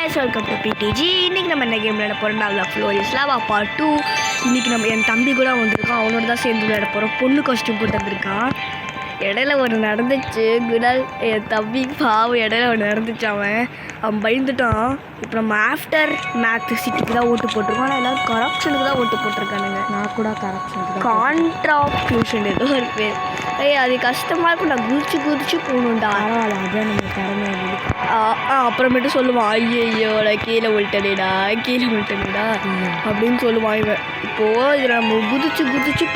guys, welcome to PTG. இன்னைக்கு நம்ம என்ன கேம் விளையாட போறோம்? நான் ஃப்ளோரிஸ் லாவா பார்ட் 2. இன்னைக்கு நம்ம என் தம்பி கூட வந்திருக்கான். அவனோட தான் சேர்ந்து விளையாட போறோம். பொண்ணு காஸ்டியூம் போட்டு வந்திருக்கான். இடையில ஒன்று நடந்துச்சு. குடால் என் தம்பி பாவம் இடையில ஒன்று நடந்துச்சு. அவன் பயந்துட்டான். இப்போ நம்ம ஆஃப்டர் மேத் சிட்டிக்கு தான் ஓட்டு போட்டிருக்கோம். ஆனால் எல்லோரும் கரப்ஷனுக்கு தான் ஓட்டு போட்டிருக்கானுங்க. நான் கூட கரப்ஷனுக்கு கான்ட்ராஃபியூஷன் ஏதோ ஒரு பேர். அது கஷ்டமாக இருக்கும். நான் குதிச்சு போகணுண்டா. பரவாயில்ல, அதே நம்ம திறமை. அப்புறமேட்டு சொல்லுவான், ஐயோ நான் கீழே விட்டேடா அப்படின்னு சொல்லுவான் இவன். இப்போது இதில் நம்ம குதிச்சு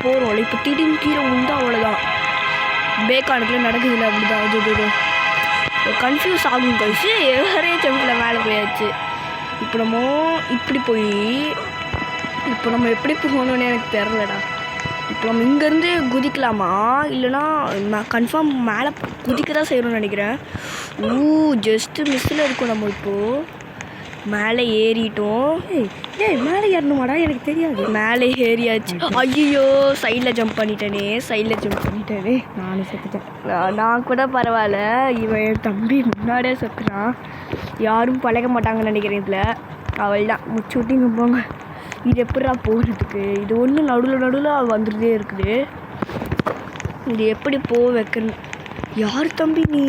போகிறோம். இப்போ திடீர்னு கீழே உண்டா அவ்வளோதான். பேக்கானுக்குள்ள நடக்குதுல்ல, அப்படிதான். அது கன்ஃபியூஸ் ஆகும் கழிச்சு ஒரே செம்பில் மேலே போயாச்சு. இப்போ நம்ம எப்படி போகணுன்னு எனக்கு தெரிலடா. இப்போ நம்ம இங்கேருந்து குதிக்கலாமா இல்லைனா கன்ஃபார்ம் மேலே குதிக்க தான் செய்யணும்னு நினைக்கிறேன். ஜஸ்ட்டு மிஸ்ஸில் இருக்கும். நம்ம இப்போது மேலே ஏறிட்டோம். மேலே ஏறணுமாடா? எனக்கு தெரியாது. மேலே ஏறியாச்சு. ஐயோ சைடில் ஜம்ப் பண்ணிட்டேனே. நானும் செத்துட்டேன். நான் கூட பரவாயில்ல. இவன் என் தம்பி முன்னாடியே செத்துறான். யாரும் பழக மாட்டாங்கன்னு நினைக்கிறேன். இதில் அவள் தான் முச்சு விட்டிங்க போங்க. இது எப்படா போகிறதுக்கு? இது ஒன்று நடுவில் வந்துட்டே இருக்குது. இது எப்படி வைக்கணும்? யார் தம்பி நீ?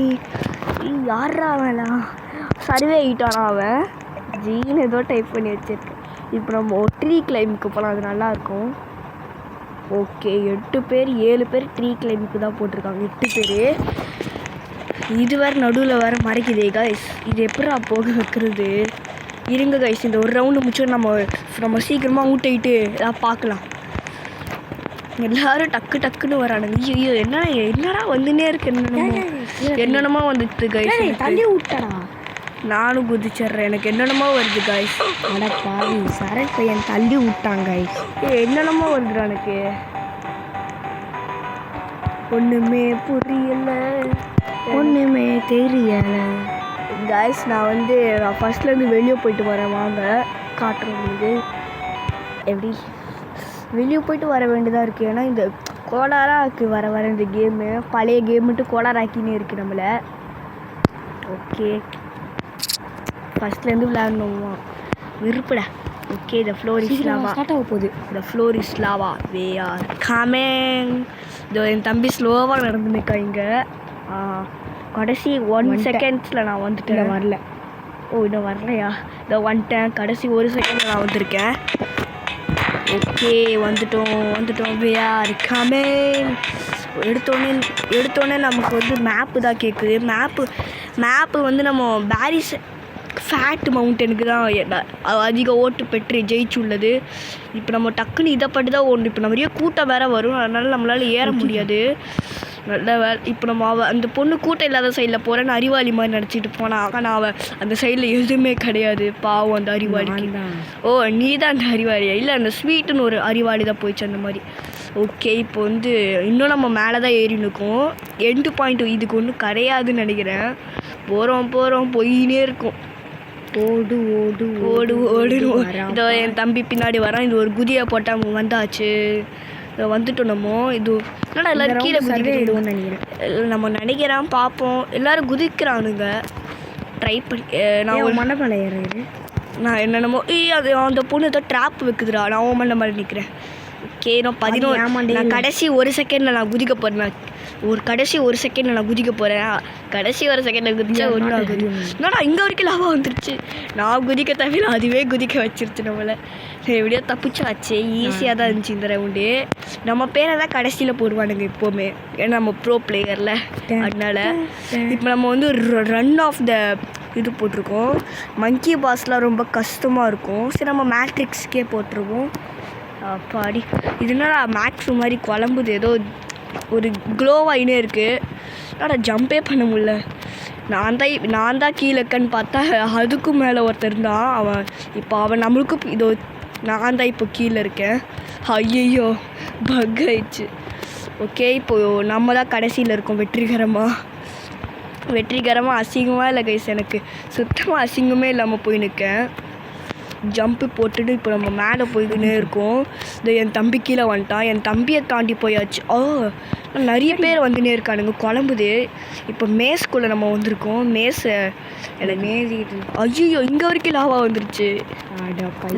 யாரா அவன்லாம்? சர்வே ஆகிட்டானா அவன்? ஜீன் ஏதோ டைப் பண்ணி வச்சுருக்கேன். இப்போ நம்ம ட்ரீ கிளைம்புக்கு போகலாம். அது நல்லாயிருக்கும். ஓகே, 7 பேர் ட்ரீ கிளைம்புக்கு தான் போட்டிருக்காங்க. 8 பேர். இது வேறு நடுவில் வேறு மறைக்குதே கைஸ். இது எப்படா போக வைக்கிறது? இருங்க கைஸ், இந்த ஒரு ரவுண்டு முடிச்சோம். நம்ம சீக்கிரமாக ஊட்டிட்டு பார்க்கலாம். எல்லோரும் டக்குன்னு வரானுங்க. ஐயோ என்னடா வந்துன்னே இருக்கு. என்னென்னமோ வந்துட்டு கைஸ். தள்ளி விட்டடா. நானும் குதிச்சிட்றேன். எனக்கு என்னென்னமோ வருது கைஸ். அடப்பாவி சரட் பையன் தள்ளி விட்டாங்க கைஸ். என்னென்னமோ வருதுடா எனக்கு. ஒன்றுமே புரியலை, ஒன்றுமே தெரியலை கைஸ். நான் ஃபஸ்ட்லேருந்து வெளியே போயிட்டு வரேன். வாங்க காட்டுறேன் உங்களுக்கு. எப்படி வெளியே போயிட்டு வர வேண்டியதாக இருக்குது. ஏன்னா இந்த கோளாராக இருக்குது வர இந்த கேமு. பழைய கேமுட்டு கோளாராக்கினே இருக்குது நம்மளை. ஓகே, ஃபஸ்ட்லேருந்து விளையாடணுமா? விருப்படா. ஓகே, இந்த ஃப்ளோரிஸ் லாவா ஸ்டார்ட் ஆக போகுது. இந்த ஃப்ளோரிஸ் லாவா வே ஆர் கமிங். இதோ என் தம்பி ஸ்லோவாக நடந்து நிற்கா இங்கே. கடைசி 1 செகண்ட்ஸில் நான் வந்துட்டேன். வரல. இன்னும் வரலையா? இதோ வந்துட்டேன். கடைசி 1 செகண்டில் நான் வந்திருக்கேன். ஓகே, வந்துட்டோம். Way are coming. எடுத்தோடனே நமக்கு மேப்பு தான் கேட்குது. மேப்பு நம்ம பாரிஸ் ஃபேட் மவுண்டனுக்கு தான் அதிக ஓட்டு பெற்று ஜெயிச்சுள்ளது. இப்போ நம்ம டக்குன்னு இதை பட்டு தான் ஓடணும். இப்போ நிறைய கூட்டம் வேறு வரும். அதனால் நம்மளால் ஏற முடியாது. நல்ல வேலை. இப்போ நம்ம அந்த பொண்ணு கூட்டம் இல்லாத சைடில் போகிறேன்னு அறிவாளி மாதிரி நினச்சிட்டு போனான். ஆனால் அவன் அந்த சைடில் எதுவுமே கிடையாது. பாவம் அந்த அறிவாளிக்கு. நீ தான் அந்த அறிவாளியா? இல்லை, அந்த ஸ்வீட்டுன்னு ஒரு அறிவாளி தான் போயிடுச்சு அந்த மாதிரி. ஓகே, இப்போ இன்னும் நம்ம மேலே தான் ஏறி நிற்கும். எண்டு பாயிண்ட் இதுக்கு ஒன்றும் கிடையாதுன்னு நினைக்கிறேன். போகிறோம் போயினே இருக்கும். ஓடு இதோ என் தம்பி பின்னாடி வரான். இது ஒரு குதியை போட்டால் வந்தாச்சு. வந்துட்டோம் நம்ம. இது என்னடா எல்லோரும் கீழே குதிக்கிடுவோம்னு நினைக்கிறேன். நம்ம நினைக்கிறான். பார்ப்போம். எல்லோரும் குதிக்கிறானுங்க. ட்ரை பண்ணி நான் ஒரு மண்டை ஏறேன். நான் என்னென்னமோ அது அந்த பொண்ணு ஏதோ ட்ராப் வைக்குதுடா. நான் ஓ மண்டை நிற்கிறேன். ஓகே, நான் 11. நான் கடைசி 1 செகண்டில் நான் குதிக்க போகிறேன். கடைசி 1 செகண்டில் நான் குதிக்க போகிறேன். கடைசி 1 செகண்டில் குதிச்சா ஒன்றும் ஆகுது. என்னடா இங்கே வரைக்கும் லாபா வந்துருச்சு. நான் குதிக்க தவிர அதுவே குதிக்க வச்சிருச்சு நம்மளை. எப்படியோ தப்பிச்சாச்சு. ஈஸியாக தான் இருந்துச்சு இந்த ரவுண்டு. நம்ம பேரை தான் கடைசியில் போடுவானுங்க எப்போவுமே. ஏன்னா நம்ம ப்ரோ பிளேயரில். அதனால் இப்போ நம்ம ரன் ஆஃப் த இது போட்டிருக்கோம். மங்கி பாஸ்லாம் ரொம்ப கஷ்டமாக இருக்கும். சரி, நம்ம மேட்ரிக்ஸ்க்கே போட்டிருக்கோம். அப்பாடி, இது என்னடா மேக்ஸ் மாதிரி குழம்புது. ஏதோ ஒரு க்ளோவாயினே இருக்குது. என்னடா ஜம்பே பண்ண முடியல. நான் தான் கீழே இருக்கேன்னு பார்த்தா அதுக்கும் மேலே ஒருத்தர் இருந்தான். அவன் நம்மளுக்கும் இதோ நான் தான் இப்போ கீழே இருக்கேன். ஐயோ பக் ஆயிடுச்சு. ஓகே, இப்போது நம்ம தான் கடைசியில் இருக்கோம். வெற்றிகரமாக அசிங்கமாக இல்லை கைஸ். எனக்கு சுத்தமாக அசிங்கமே இல்லாமல் போய் நிற்கேன். ஜம்ப்பு போட்டுட்டு இப்போ நம்ம மேலே போய்கிட்டே இருக்கோம். இந்த என் தம்பி கீழே வந்துட்டான். என் தம்பியை தாண்டி போயாச்சு. நிறைய பேர் வந்துனே இருக்கானுங்க. குழம்புது. இப்போ மேஸ்க்குள்ளே நம்ம வந்திருக்கோம். மேஸை எனக்கு மேய்ஞ்சிக்கிட்டு. ஐயோ இங்கே வரைக்கும் லாவா வந்துருச்சு.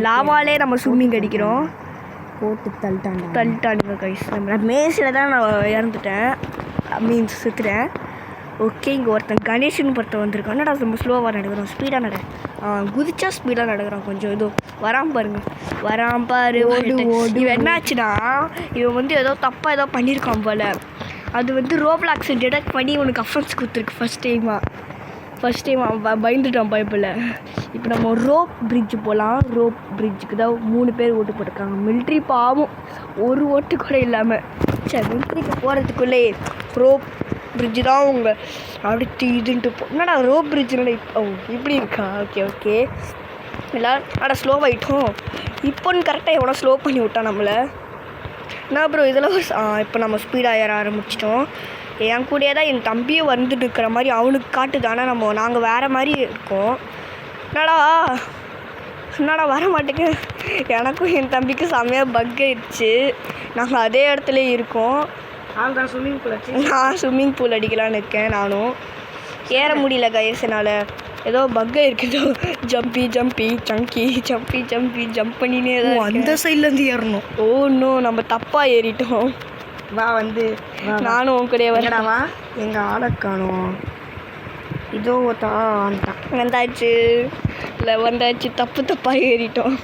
லாவாலே நம்ம ஸ்விம்மிங் அடிக்கிறோம். போட்டு தள்ளிட்டானுங்க கைஸ். நம்ம மேஸில் தான் நான் இறந்துட்டேன், மீன்ஸ் சுற்றுறேன். ஓகே இங்கே ஒருத்தன் கணேஷன் ஒருத்தன் வந்திருக்கான். என்னடா ரொம்ப ஸ்லோவாக நடக்கிறோம், ஸ்பீடாக நட. குதிச்சா ஸ்பீடாக நடக்கிறான். கொஞ்சம் இதோ வரான் பாருங்க, வரான் பாரு. இவன் என்னாச்சுன்னா இவன் வந்து ஏதோ தப்பாக ஏதோ பண்ணியிருக்கான் போல். அது வந்து ரோப்ளாக்ஸை டிடெக்ட் பண்ணி உனக்கு அஃபென்ஸ் கொடுத்துருக்கு ஃபஸ்ட் டைம் அவன் பயந்துட்டான் பைப்பில். இப்போ நம்ம ரோப் பிரிட்ஜு போகலாம். ரோப் பிரிட்ஜுக்கு தான் 3 பேர் ஓட்டு போட்டிருக்காங்க. மிலிட்ரி பாவம் ஒரு ஓட்டு கூட இல்லாமல். சரி மிலிட்ரிக்கு போகிறதுக்குள்ளே ரோப் பிரிட்ஜு தான் உங்கள் அடுத்து இதுன்ட்டு என்னடா ரோப் பிரிட்ஜுனால இப்படி இருக்கா. ஓகே எல்லோரும் ஆனால் ஸ்லோவாகிட்டோம். இப்போன்னு கரெக்டாக எவ்வளோ ஸ்லோ பண்ணி விட்டான் நம்மளை. என்ன ப்ரோ இதெல்லாம் இப்போ நம்ம ஸ்பீடாக ஏற ஆரம்பிச்சிட்டோம். என் கூடயே தான் என் தம்பியும் வந்துட்டு இருக்கிற மாதிரி அவனுக்கு காட்டுது. ஆனால் நாங்கள் வேறு மாதிரி இருக்கோம். என்னடா வர மாட்டேங்க. எனக்கும் என் தம்பிக்கும் செம்மையாக பக் ஆயிடுச்சு. நாங்கள் அதே இடத்துல இருக்கோம். நான் ஸ்விம்மிங் பூல் அடிக்கலான்னு இருக்கேன். நானும் ஏற முடியல கைஸ் என்னால். ஏதோ பக் இருக்குது. ஜம்பி ஜம்ப் பண்ணினே தான் அந்த சைட்லேருந்து ஏறணும். இன்னும் நம்ம தப்பாக ஏறிட்டோம். வா வந்து நானும் உன் கூடயே வரடாவா. எங்கள் ஆளை காணும். இதோ தான் வந்தாச்சு தப்பாக ஏறிட்டோம்.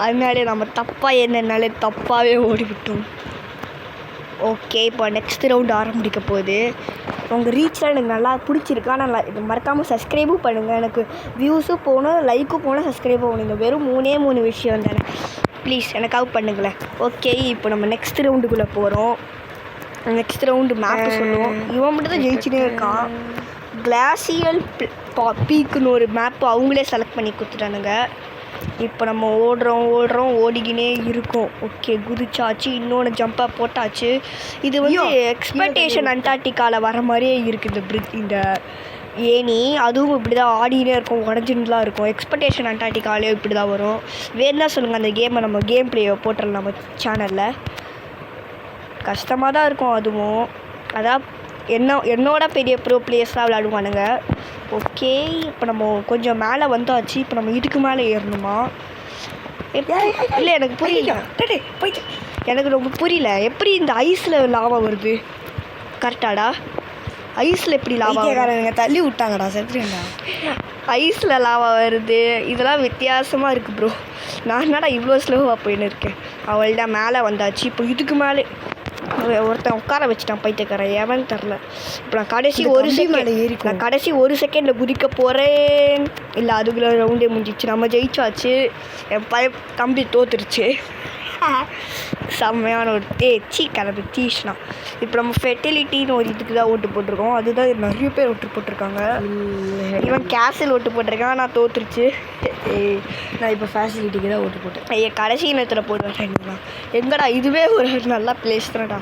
அதனாலே நம்ம தப்பாக ஏறினாலே தப்பாகவே ஓடிவிட்டோம். ஓகே இப்போ நெக்ஸ்ட் ரவுண்டு ஆரம்பிக்க போகுது. உங்கள் ரீச்லாம் எனக்கு நல்லா பிடிச்சிருக்கு. ஆனால் இது மறக்காமல் சப்ஸ்கிரைபும் பண்ணுங்கள். எனக்கு வியூஸும் போகணும், லைக்கும் போகணும், சப்ஸ்கிரைபும் போகணும். இந்த வெறும் 3 விஷயம் தானே. ப்ளீஸ் எனக்காக பண்ணுங்களேன். ஓகே இப்போ நம்ம நெக்ஸ்ட் ரவுண்டுக்குள்ளே போகிறோம். நெக்ஸ்ட் ரவுண்டு மேப்பு சொல்லுவோம். இவன் மட்டும் தான் ஜெயிச்சுனே இருக்கான். கிளாசியல் பீக்குன்னு ஒரு மேப்பு அவங்களே செலக்ட் பண்ணி கொடுத்துட்டானுங்க. இப்போ நம்ம ஓடுறோம் ஓடிக்கினே இருக்கோம். ஓகே குதிச்சாச்சு, இன்னொன்று ஜம்ப்பாக போட்டாச்சு. இது வந்து எக்ஸ்பெக்டேஷன் அண்டார்டிகாவில் வர மாதிரியே இருக்குது இந்த ஏனி. அதுவும் இப்படி தான் ஆடினே இருக்கும், உடஞ்சின்லாம் இருக்கும். எக்ஸ்பெக்டேஷன் அண்டார்டிகாலேயும் இப்படி தான் வரும். வேணுன்னா சொல்லுங்கள், அந்த கேமை நம்ம கேம் பிளேயை போட்டுடலாம் நம்ம சேனலில். கஷ்டமாக தான் இருக்கும் அதுவும். அதான் என்னோட பெரிய ப்ரோ பிளேயர்ஸ்லாம் விளையாடுவானுங்க. ஓகே இப்போ நம்ம கொஞ்சம் மேலே வந்தாச்சு. இப்போ நம்ம இதுக்கு மேலே ஏறணுமா? இல்லை எனக்கு புரியல. எனக்கு ரொம்ப புரியல எப்படி இந்த ஐஸில் லாவா வருது. கரெக்டாடா? ஐஸில் எப்படி லாவா தள்ளி விட்டாங்கடா, செத்துறேன்டா. ஐஸில் லாவா வருது. இதெல்லாம் வித்தியாசமாக இருக்குது ப்ரோ. நான் என்னடா இவ்வளோ ஸ்லோவாக போயின்னு இருக்கேன். அவள் தான் மேலே வந்தாச்சு. இப்போ இதுக்கு மேலே ஒருத்தன் உட்கார வச்சுட்டான் பைத்தியக்காரன், எவன் தெரில. இப்போ நான் கடைசி ஒரு செகண்டில் குதிக்க போகிறேன். இல்லை அதுக்குள்ளே ரவுண்டே முடிஞ்சிச்சு. நம்ம ஜெயிச்சாச்சு. என் தம்பி தோத்துருச்சு. செம்மையான ஒரு கிளம்பி தீஷ்னா. இப்போ நம்ம ஃபெர்டிலிட்டின்னு ஒரு இதுக்கு தான் ஓட்டு போட்டிருக்கோம். அதுதான் நிறைய பேர் ஓட்டு போட்டிருக்காங்க. இவன் கேஸில் ஓட்டு போட்டிருக்கான், நான் தோத்துருச்சு. நான் இப்போ ஃபேசிலிட்டிக்கு தான் ஓட்டு போட்டேன். கடைசி நேரத்தில் போட்டு எங்கடா இதுவே ஒரு நல்ல பிளேஸ் தானடா.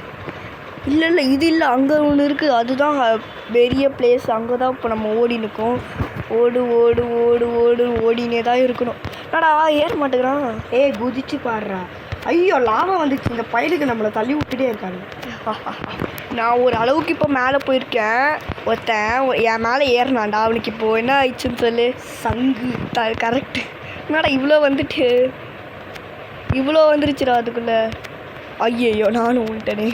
இல்லை இது இல்லை, அங்கே ஒன்று இருக்குது. அதுதான் பெரிய பிளேஸ். அங்கே தான் இப்போ நம்ம ஓடி நிற்கும். ஓடினே தான் இருக்கணும். என்னடா ஏற மாட்டேங்கிறான். குதிச்சு பாடுறா. ஐயோ லாபம் வந்துச்சு. இந்த பயலுக்கு நம்மளை தள்ளி விட்டுட்டே இருக்காங்க. நான் ஒரு அளவுக்கு இப்போ மேலே போயிருக்கேன். ஒருத்தன் என் மேலே ஏறினான்டா. அவனுக்கு இப்போது என்ன ஆயிடுச்சுன்னு சொல்லு. சங்கு கரெக்டு. என்னடா இவ்வளோ வந்துருச்சுடா அதுக்குள்ளே. ஐயோ நானும் விட்டனே.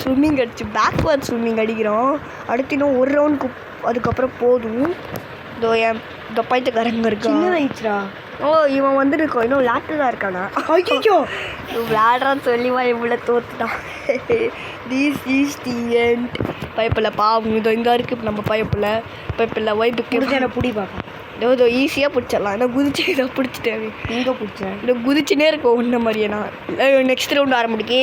ஸ்விம்மிங் அடிச்சு பேக்வர்ட் ஸ்விம்மிங் அடிக்கிறோம். அடுத்து இன்னும் ஒரு ரவுண்டுக்கு அதுக்கப்புறம் போதும். இதோ என் பைத்தியக்காரங்க இருக்கா. சின்னதாயிடுச்சுடா. இவன் வந்துருக்கோம். இன்னும் விளையாட்டு தான் இருக்கானா. ஐயோ விளையாடுறான்னு சொல்லிவா இவ்வளோ தோத்துட்டான். This is the end. பைப்பில் பாவம் இதோ இங்கே இருக்குது. இப்போ நம்ம பைப்பில் வைப்புக்கு என்ன பிடி பார்க்கலாம். இதோ ஈஸியாக பிடிச்சிடலாம். ஏன்னா குதிச்சு இதை பிடிச்சிட்டேன். எங்கே பிடிச்சேன்? இதை குதிச்சுனே இருக்கோம் ஒன்றை மாதிரியே. நான் நெக்ஸ்ட் ரவுண்டு ஆரம்பிக்கே.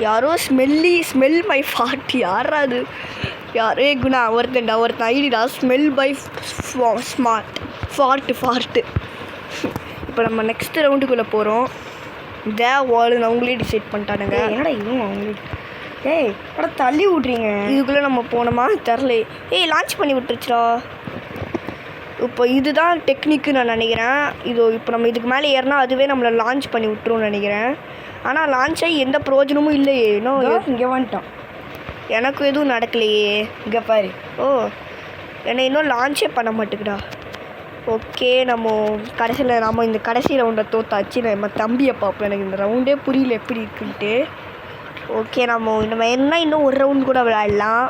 யாரோ ஸ்மெல் மை ஃபார்ட். யாரா அது? யாரே குணா ஒருத்தன் ஐடிடா. Smell by ஃபார்ட்டு. இப்போ நம்ம நெக்ஸ்ட் ரவுண்டுக்குள்ளே போகிறோம். வால்னு அவங்களே டிசைட் பண்ணிட்டானுங்க. என்னடா இதுவும் அவங்களே தள்ளி விட்றீங்க. இதுக்குள்ளே நம்ம போனோமா தெரில. லான்ச் பண்ணி விட்டுருச்சுடா. இப்போ இதுதான் டெக்னிக்கு நான் நினைக்கிறேன். இப்போ நம்ம இதுக்கு மேலே ஏறினா அதுவே நம்மளை லான்ச் பண்ணி விட்டுருன்னு நினைக்கிறேன். ஆனால் லான்ச் ஆகி எந்த பிரயோஜனமும் இல்லையே. இங்கே வந்துட்டோம். எனக்கு எதுவும் நடக்கலையே. இங்கே பாரு. என்னை இன்னும் லான்ச்சே பண்ண மாட்டேங்குடா. ஓகே நம்ம இந்த கடைசி ரவுண்டை தோத்தாச்சு. நம்ம தம்பியை பார்ப்போம். எனக்கு இந்த ரவுண்டே புரியல எப்படி இருக்குன்ட்டு. ஓகே நம்ம இன்னும் ஒரு ரவுண்ட் கூட விளையாடலாம்.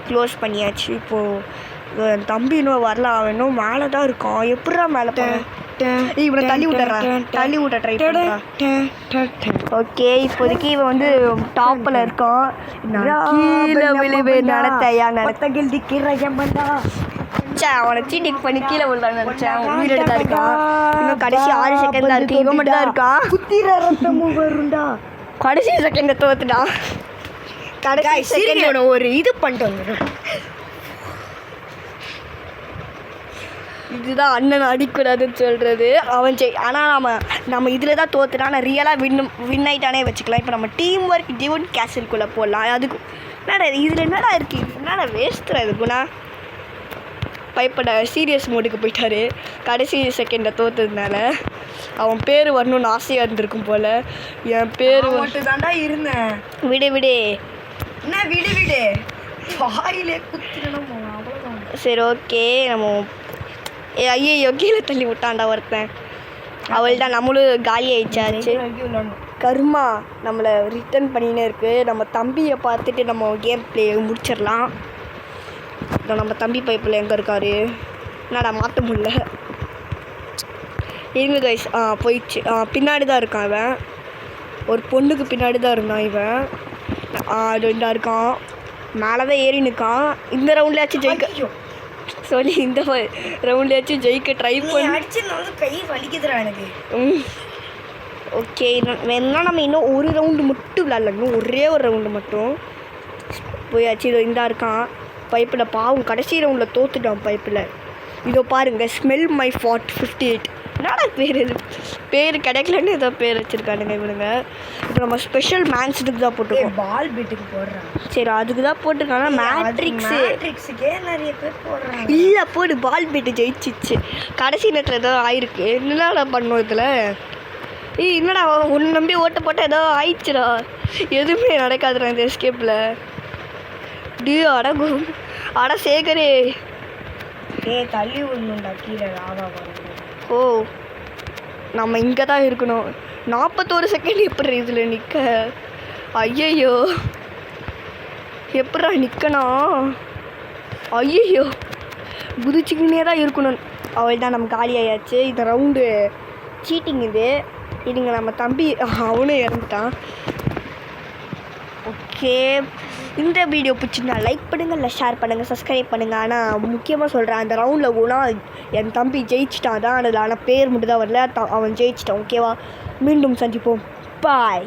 க்ளோஸ் பண்ணியாச்சு. இப்போது என் தம்பி இன்னும் வரலாம். அவன் இன்னும் மேலே தான் இருக்கான். எப்படா மேலே போகிறேன்? இவனை தள்ளி விட்ட ட்ரை பண்ணுறான். ஓகே இப்போதைக்கு இவன் வந்து டாப்பில் இருக்கான். கீழே விழுவே நடத்தையா அவனை சீட்டிங் பண்ணி கீழே விழுதான் நினச்சேன். உயிரோடு தான் இருக்கான். இன்னும் கடைசி 6 செகண்ட் தான் இருக்கு. இவன் மட்டும் தான் இருக்கான். கடைசி செகண்ட் தோத்துட்டான். கடைசி செகண்ட் ஒரு இது பண்ணிட்டு வந்துடும். இதுதான் அண்ணன் அடிக்கூடாதுன்னு சொல்கிறது. அவன் ஆனால் நம்ம இதில் தான் தோத்துனா. நான் ரியலாக வின் ஆகிட்டானே வச்சுக்கலாம். இப்போ நம்ம டீம் ஒர்க் டிவன் கேசல்குள்ளே போடலாம். அதுக்கு என்னடா இதில் என்னடா இருக்குது? என்னடா வேஸ்ட்டுடா இதுக்குண்ணா. பயப்பட சீரியஸ் மோடுக்கு போயிட்டாரு. கடைசி செகண்டை தோற்றதுனால அவன் பேர் வரணும்னு ஆசையாக இருந்திருக்கும் போல். என் பேர் மட்டும் தாண்டா இருந்தேன். விடு என்ன விடு வாயிலே குத்திரணும். அவ்வளோதான். சரி ஓகே நம்ம ஐயோ கீழே தள்ளி விட்டான்டா ஒருத்தன். அவள் தான் நம்மளும் காலி ஆயிடுச்சாச்சு. கர்மா நம்மளை ரிட்டர்ன் பண்ணினே இருக்குது. நம்ம தம்பியை பார்த்துட்டு நம்ம கேம் பிளே முடிச்சிடலாம். நம்ம தம்பி பைப்பில் எங்கே இருக்காரு? என்னடா மாற்ற முடியல. இருங்க கைஸ். போயிடுச்சு. பின்னாடி தான் இருக்கான் இவன். ஒரு பொண்ணுக்கு பின்னாடி தான் இருந்தான் இவன். அது இதாக இருக்கான். மேலே தான் ஏறி நிற்கான். இந்த ரவுண்ட்லேயாச்சும் ஜெயிக்க சொல்லி இந்த ரவுண்ட்லேயாச்சும் ஜெயிக்க ட்ரை பண்ணி கை வலிக்குதுடா எனக்கு. ஓகே வேணா நம்ம இன்னும் ஒரு ரவுண்டு மட்டும் விளாட்லாம். இன்னும் ஒரே ஒரு ரவுண்டு மட்டும் போயாச்சு. இதோ இந்தா இருக்கான் பைப்பில். பாவம் கடைசி ரவுண்டில் தோத்துட்டான் பைப்பில். இதோ பாருங்கள் ஸ்மெல் மை ஃபாட் 58. என்னடா பேர் கிடைக்கலன்னு ஏதோ பேர் வச்சுருக்கானுங்க இவனுங்க. இப்போ நம்ம ஸ்பெஷல் மேன்ஸுக்கு தான் போட்டுருக்கோம். பால் பெட்டுக்கு போடுறான். சரி அதுக்கு தான் போட்டிருக்காங்க. மேட்ரிக்ஸுக்கே நிறைய பேர் போடுறாங்க. இல்லை போடு பால் பெட்டு ஜெயிச்சிச்சு. கடைசி நேரத்தில் ஏதோ ஆயிருக்கு. என்னடா பண்ணும் இதில்? என்னடா ஒன்று நம்பி ஓட்ட போட்டால் ஏதோ ஆயிடுச்சுடா. எதுவுமே நடக்காதுடா இந்த எஸ்கேப்பில். அட சேகரே தள்ளி விடணும்டா கீழே லாவா வரும். ஓ நம்ம இங்கே தான் இருக்கணும். 41 செகண்ட் எப்படி இதில் நிற்க? ஐயையோ எப்படா நிற்கணும்? ஐயையோ குதிச்சுக்கினே தான் இருக்கணும். அவள் தான் நம்ம காலி ஆயாச்சு. இந்த ரவுண்டு சீட்டிங் இது. இதுங்க நம்ம தம்பி அவனும் இறந்துட்டான். ஓகே இந்த வீடியோ பிடிச்சிருந்தா லைக் பண்ணுங்கள், இல்லை ஷேர் பண்ணுங்கள், சப்ஸ்கிரைப் பண்ணுங்கள். ஆனால் முக்கியமாக சொல்கிறேன் அந்த ரவுண்டில் போனால் என் தம்பி ஜெயிச்சிட்டான் தான். அதில் ஆனால் பேர் மட்டும் தான் வரல. அவன் ஜெயிச்சிட்டான். ஓகேவா? மீண்டும் சந்திப்போம். பாய்.